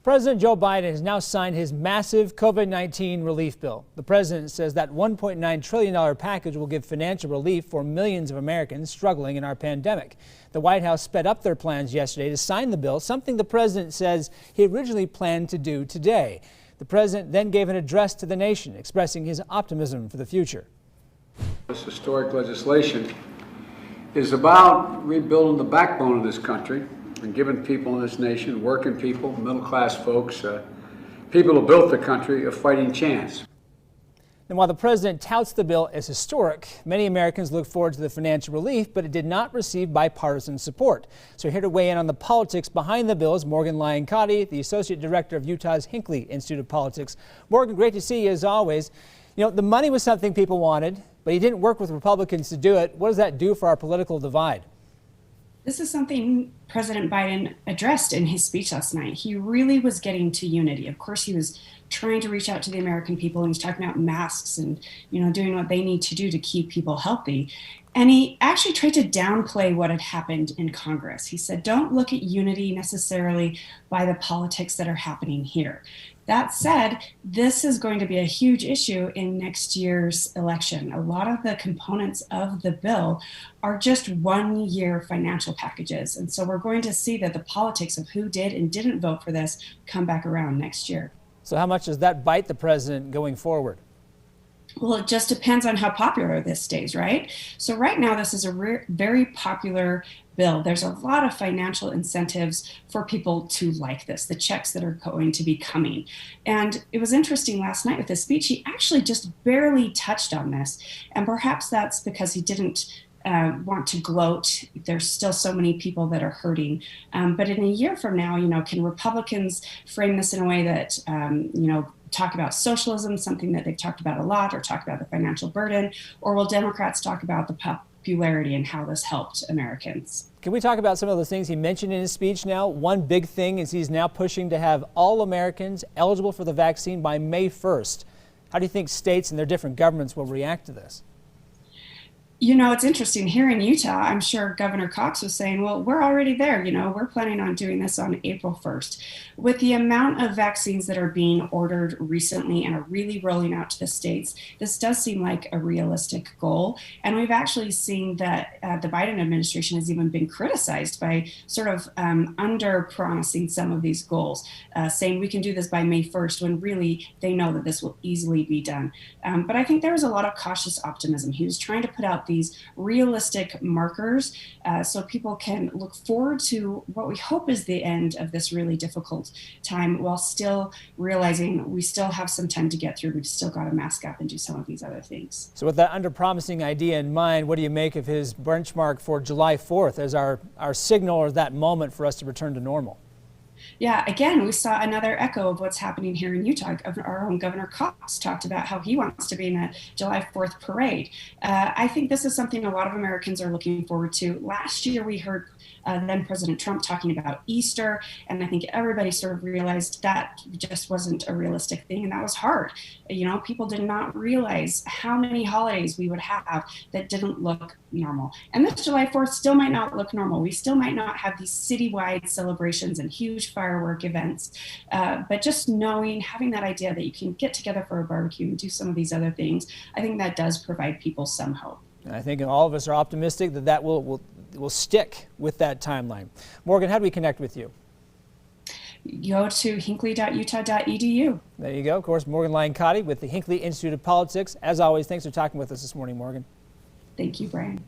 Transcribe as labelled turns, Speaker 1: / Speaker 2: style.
Speaker 1: President Joe Biden has now signed his massive COVID-19 relief bill. The president says that $1.9 trillion package will give financial relief for millions of Americans struggling in our pandemic. The White House sped up their plans yesterday to sign the bill, something the president says he originally planned to do today. The president then gave an address to the nation, expressing his optimism for the future.
Speaker 2: This historic legislation is about rebuilding the backbone of this country and giving people in this nation, working people, middle-class folks, people who built the country, a fighting chance.
Speaker 1: And while the president touts the bill as historic, many Americans look forward to the financial relief, but it did not receive bipartisan support. So here to weigh in on the politics behind the bill is Morgan Lyon-Cotti, the Associate Director of Utah's Hinckley Institute of Politics. Morgan, great to see you as always. You know, the money was something people wanted, but he didn't work with Republicans to do it. What does that do for our political divide?
Speaker 3: This is something President Biden addressed in his speech last night. He really was getting to unity. Of course, he was trying to reach out to the American people, and he's talking about masks and, doing what they need to do to keep people healthy. And he actually tried to downplay what had happened in Congress. He said, don't look at unity necessarily by the politics that are happening here. That said, this is going to be a huge issue in next year's election. A lot of the components of the bill are just one-year financial packages. And so we're going to see that the politics of who did and didn't vote for this come back around next year.
Speaker 1: So how much does that bite the president going forward?
Speaker 3: Well, it just depends on how popular this stays, right? So right now, this is a very popular bill. There's a lot of financial incentives for people to like this, the checks that are going to be coming. And it was interesting last night with his speech, he actually just barely touched on this. And perhaps that's because he didn't want to gloat. There's still so many people that are hurting. But in a year from now, can Republicans frame this in a way that, talk about socialism, something that they've talked about a lot, or talk about the financial burden, or will Democrats talk about the popularity and how this helped Americans?
Speaker 1: Can we talk about some of those things he mentioned in his speech now? One big thing is he's now pushing to have all Americans eligible for the vaccine by May 1st. How do you think states and their different governments will react to this?
Speaker 3: It's interesting. Here in Utah, I'm sure Governor Cox was saying, well, we're already there. We're planning on doing this on April 1st. With the amount of vaccines that are being ordered recently and are really rolling out to the states, this does seem like a realistic goal. And we've actually seen that the Biden administration has even been criticized by sort of under-promising some of these goals, saying we can do this by May 1st when really they know that this will easily be done. But I think there was a lot of cautious optimism. He was trying to put out these realistic markers so people can look forward to what we hope is the end of this really difficult time, while still realizing we still have some time to get through. We've still got to mask up and do some of these other things.
Speaker 1: So with that under-promising idea in mind, what do you make of his benchmark for July 4th as our signal or that moment for us to return to normal?
Speaker 3: Yeah, again, we saw another echo of what's happening here in Utah. Our own Governor Cox talked about how he wants to be in a July 4th parade. I think this is something a lot of Americans are looking forward to. Last year, we heard then President Trump talking about Easter, and I think everybody sort of realized that just wasn't a realistic thing, and that was hard. People did not realize how many holidays we would have that didn't look normal. And this July 4th still might not look normal. We still might not have these citywide celebrations and huge firework events, but just having that idea that you can get together for a barbecue and do some of these other things, I think that does provide people some hope.
Speaker 1: And I think all of us are optimistic that will stick with that timeline. Morgan, how do we connect with you?
Speaker 3: Go to hinckley.utah.edu.
Speaker 1: There you go. Of course, Morgan Lyon-Cotti with the Hinckley Institute of Politics. As always, thanks for talking with us this morning, Morgan.
Speaker 3: Thank you, Brian.